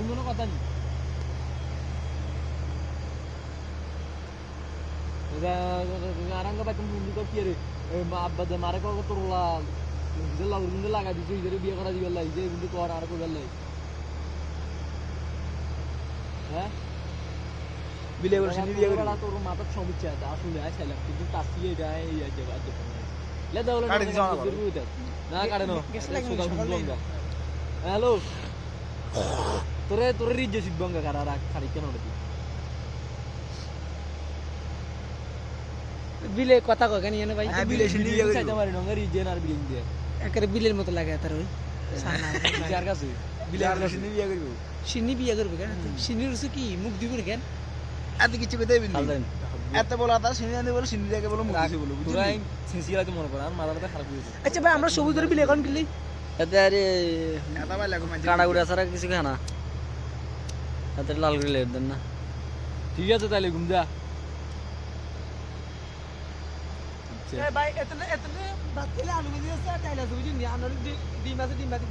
কোনো কথা নেই আরাঙ্গা বাইতে মুন্ডি তো কি রে আব্বা দে মারে কত তোলা কিন্তু লাগা দিছে ইদের বিয়ে করা দিবেল লাই যে কিন্তু কর আর কইবেল লাই হ্যাঁ বিলে করে সিনি বিয়ে করে তোর মাথার সমস্যা আছে আসলে আইছিলাম কিন্তু তাসি এটা এই জায়গা আছে লে দাও না কাটে না হ্যালো তোরে রিজে শিবঙ্গা কারা রাখ খালি কেন রে বিলে কথা কয় কেন জানো ভাই বিলে সিনি বিয়ে করে মারি নঙ্গা রিজে আর বিলিং দিয়ে একেবারে বিলের মতো লাগে তার ওই সানা যার কাছে বিলে আর সিনি বিয়ে করব সিনি বিয়ে করবে কেন সিনি রসে কি মুখ দিব না কেন এত কিছু কইতে বিলি এত বলা তা সিনি আনতে বলে সিনি দেখে বলে মুখ দিছে বলে তোরাই সিনসিয়ারলি মনে কর আর মাথাটা খারাপ হয়ে গেছে আচ্ছা ভাই আমরা সবুজ ধরে বিলে এখন কিলি এতে আরে এত ভাই লাগো মানে কাটা গুড়া ছাড়া কিছু খায় না এতে লাল করে লেট দেন না ঠিক আছে তাহলে ঘুম যা ভাই এতনে ভাত খেলে আলু ভেজে আছে আর ডাইল আছে বুঝলি আনার ডিম আছে ডিম ভাজি